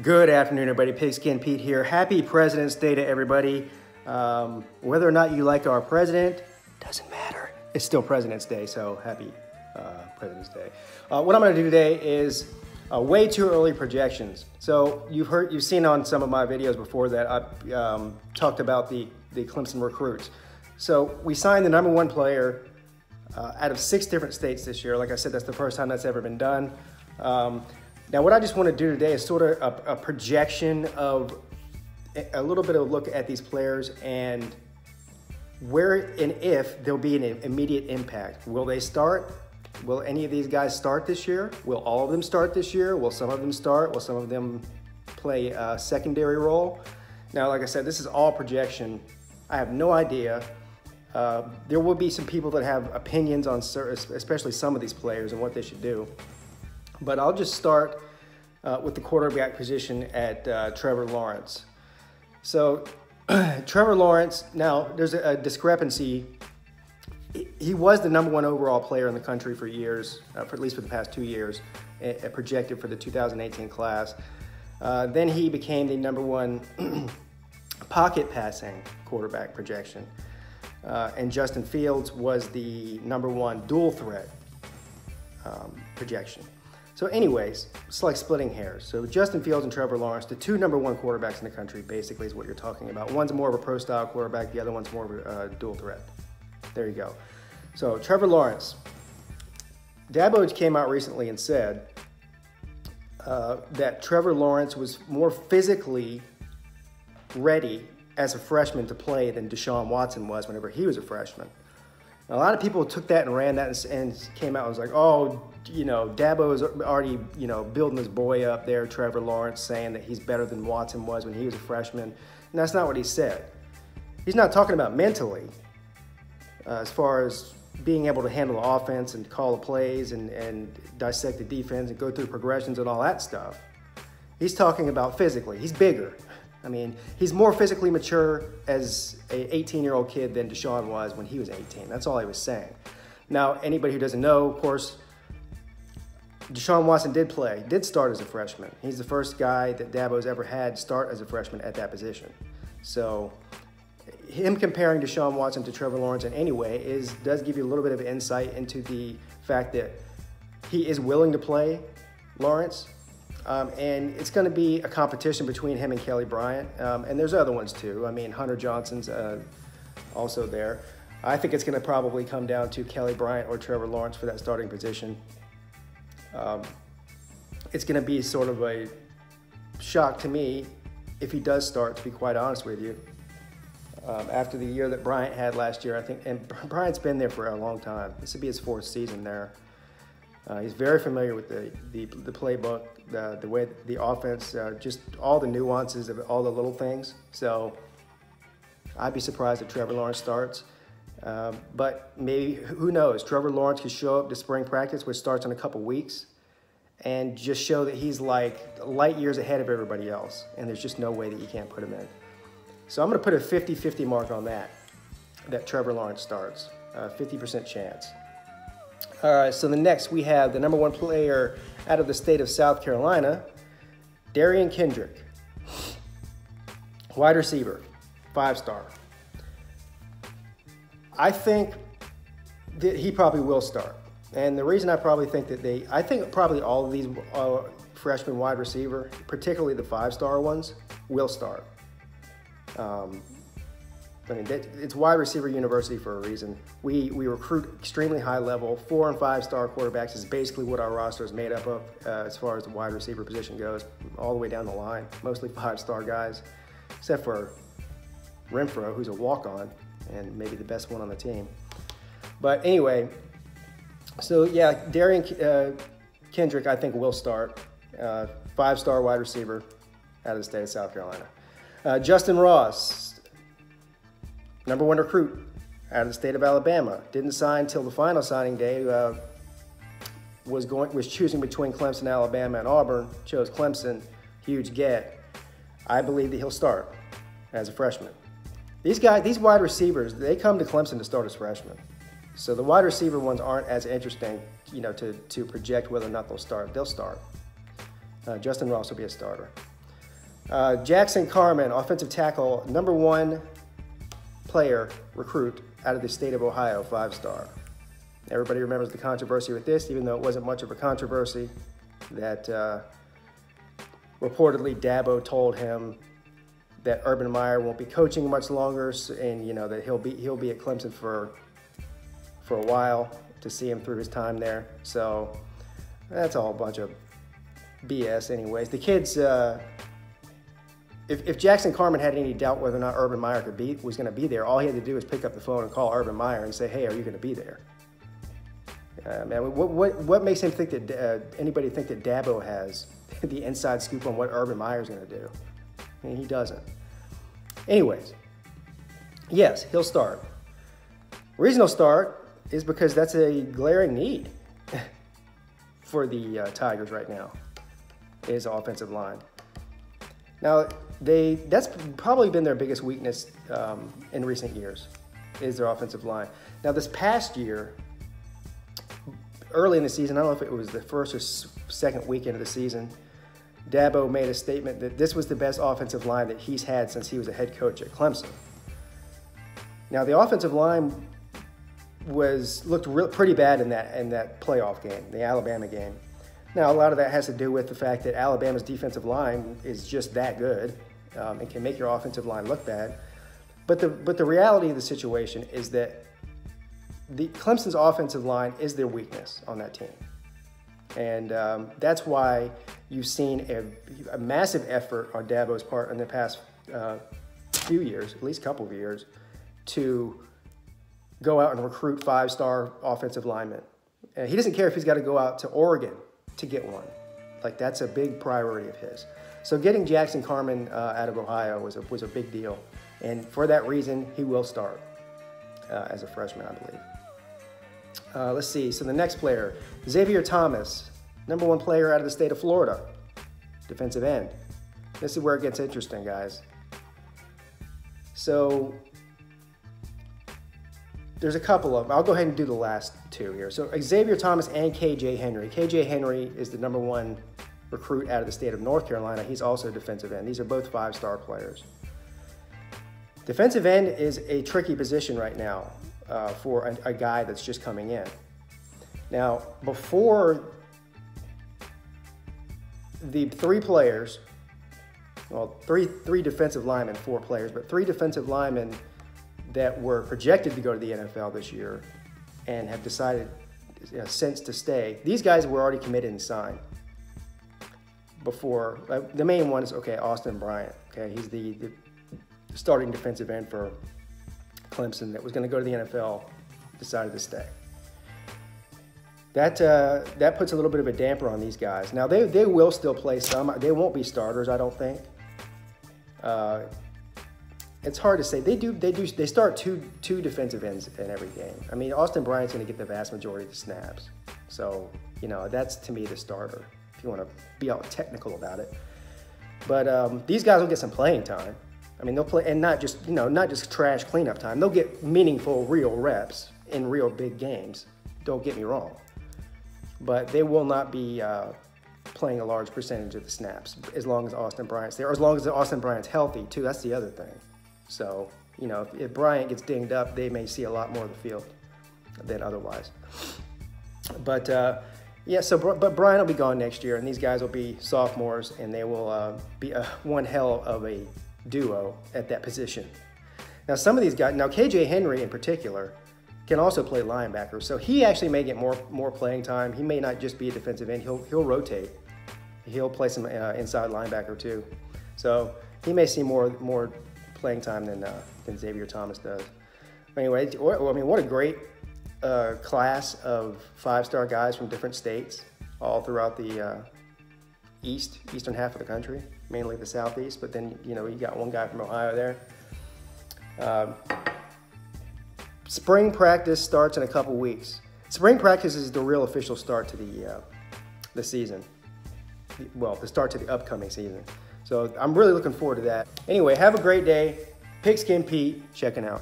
Good afternoon, everybody. Pigskin Pete here. Happy President's Day to everybody. Whether or not you like our president, doesn't matter. It's still President's Day, so happy President's Day. What I'm going to do today is way too early projections. So you've seen on some of my videos before that I talked about the Clemson recruits. So we signed the #1 player out of 6 different states this year. Like I said, that's the first time that's ever been done. Now, what I just want to do today is sort of a projection of a little bit of a look at these players and where and if there'll be an immediate impact. Will they start? Will any of these guys start this year? Will all of them start this year? Will some of them start? Will some of them play a secondary role? Now, like I said, this is all projection. I have no idea. There will be some people that have opinions on especially some of these players and what they should do. But I'll just start with the quarterback position at Trevor Lawrence. So Trevor Lawrence, now there's a discrepancy. He was the #1 overall player in the country for years, for at least for the past 2 years, projected for the 2018 class. Then he became the #1 pocket passing quarterback projection. And Justin Fields was the #1 dual threat projection. So anyways, it's like splitting hairs. So Justin Fields and Trevor Lawrence, the 2 #1 quarterbacks in the country, basically is what you're talking about. One's more of a pro-style quarterback, the other one's more of a dual threat. There you go. So Trevor Lawrence. Dabo came out recently and said that Trevor Lawrence was more physically ready as a freshman to play than Deshaun Watson was whenever he was a freshman. A lot of people took that and ran that and came out and was like, oh, you know, Dabo is already, you know, building his boy up there, Trevor Lawrence, saying that he's better than Watson was when he was a freshman. And that's not what he said. He's not talking about mentally, as far as being able to handle the offense and call the plays and dissect the defense and go through progressions and all that stuff. He's talking about physically. He's bigger. I mean, he's more physically mature as an 18-year-old kid than Deshaun was when he was 18. That's all he was saying. Now, anybody who doesn't know, of course, Deshaun Watson did start as a freshman. He's the first guy that Dabo's ever had start as a freshman at that position. So him comparing Deshaun Watson to Trevor Lawrence in any way does give you a little bit of insight into the fact that he is willing to play Lawrence. And it's going to be a competition between him and Kelly Bryant. And there's other ones too. I mean, Hunter Johnson's also there. I think it's going to probably come down to Kelly Bryant or Trevor Lawrence for that starting position. It's going to be sort of a shock to me if he does start, to be quite honest with you. After the year that Bryant had last year, I think, and Bryant's been there for a long time. This will be his 4th season there. He's very familiar with the playbook, the way the offense, just all the nuances of all the little things. So I'd be surprised if Trevor Lawrence starts. But maybe, who knows? Trevor Lawrence could show up to spring practice, which starts in a couple weeks, and just show that he's like light years ahead of everybody else. And there's just no way that you can't put him in. So I'm going to put a 50-50 mark on that Trevor Lawrence starts, 50% chance. All right, so the next we have the #1 player out of the state of South Carolina, DERION KENDRICK. Wide receiver, 5-star. I think that he probably will start. And the reason I probably think that I think probably all of these freshman wide receiver, particularly the 5-star ones, will start. I mean, it's wide receiver university for a reason. We recruit extremely high level. 4- and 5-star quarterbacks is basically what our roster is made up of as far as the wide receiver position goes, all the way down the line. Mostly 5-star guys, except for Renfro, who's a walk-on and maybe the best one on the team. But anyway, so yeah, DERION KENDRICK I think will start. 5-star wide receiver out of the state of South Carolina. Justyn Ross, #1 recruit out of the state of Alabama. Didn't sign till the final signing day. Was choosing between Clemson, Alabama, and Auburn. Chose Clemson. Huge get. I believe that he'll start as a freshman. These wide receivers, they come to Clemson to start as freshmen. So the wide receiver ones aren't as interesting, you know, to project whether or not they'll start. They'll start. Justyn Ross will be a starter. Jackson Carman, offensive tackle, #1 player, recruit out of the state of Ohio, 5-star. Everybody remembers the controversy with this, even though it wasn't much of a controversy, that reportedly Dabo told him that Urban Meyer won't be coaching much longer, and that he'll be at Clemson for a while to see him through his time there. So that's all a bunch of BS anyways. The kids, if Jackson Carman had any doubt whether or not Urban Meyer was going to be there, all he had to do was pick up the phone and call Urban Meyer and say, hey, are you going to be there? Man, what makes him think that anybody think that Dabo has the inside scoop on what Urban Meyer's going to do? I mean, he doesn't. Anyways, yes, he'll start. Reason he'll start is because that's a glaring need for the Tigers right now, is offensive line. Now, that's probably been their biggest weakness in recent years, is their offensive line. Now, this past year, early in the season, I don't know if it was the first or second weekend of the season, Dabo made a statement that this was the best offensive line that he's had since he was a head coach at Clemson. Now, the offensive line looked pretty bad in that playoff game, the Alabama game. Now, a lot of that has to do with the fact that Alabama's defensive line is just that good and can make your offensive line look bad. But the reality of the situation is that Clemson's offensive line is their weakness on that team. And that's why you've seen a massive effort on Dabo's part in the past few years, at least a couple of years, to go out and recruit 5-star offensive linemen. And he doesn't care if he's got to go out to Oregon to get one. Like, that's a big priority of his. So getting Jackson Carman out of Ohio was a big deal. And for that reason, he will start as a freshman, I believe. Let's see, so the next player, XAVIER Thomas, #1 player out of the state of Florida, defensive end. This is where it gets interesting, guys. So there's a couple of them. I'll go ahead and do the last two here. So XAVIER Thomas and KJ Henry. KJ Henry is the #1 recruit out of the state of North Carolina. He's also a defensive end. These are both 5-star players. Defensive end is a tricky position right now for a guy that's just coming in. Now, before the three players, well, three defensive linemen, 4 players, but 3 defensive linemen that were projected to go to the NFL this year and have decided since to stay, these guys were already committed and signed before. The main one is, Austin Bryant. He's the starting defensive end for Clemson that was going to go to the NFL, decided to stay. That puts a little bit of a damper on these guys. Now, they will still play some. They won't be starters, I don't think. It's hard to say. They start two defensive ends in every game. I mean, Austin Bryant's going to get the vast majority of the snaps. So, that's to me the starter, if you want to be all technical about it. But these guys will get some playing time. I mean, they'll play, and not just trash cleanup time. They'll get meaningful, real reps in real big games. Don't get me wrong. But they will not be playing a large percentage of the snaps as long as Austin Bryant's there, or as long as Austin Bryant's healthy, too. That's the other thing. So, if Bryant gets dinged up, they may see a lot more of the field than otherwise. But, but Bryant will be gone next year, and these guys will be sophomores, and they will be one hell of a duo at that position. Now, some of these guys, KJ Henry in particular, can also play linebacker, so he actually may get more playing time. He may not just be a defensive end. He'll rotate. He'll play some inside linebacker too. So he may see more playing time than XAVIER Thomas does. Anyway, what a great class of 5-star guys from different states, all throughout the eastern half of the country, mainly the southeast. But then you got one guy from Ohio there. Spring practice starts in a couple weeks. Spring practice is the real official start to the season. Well, the start to the upcoming season. So I'm really looking forward to that. Anyway, have a great day. Pigskin Pete checking out.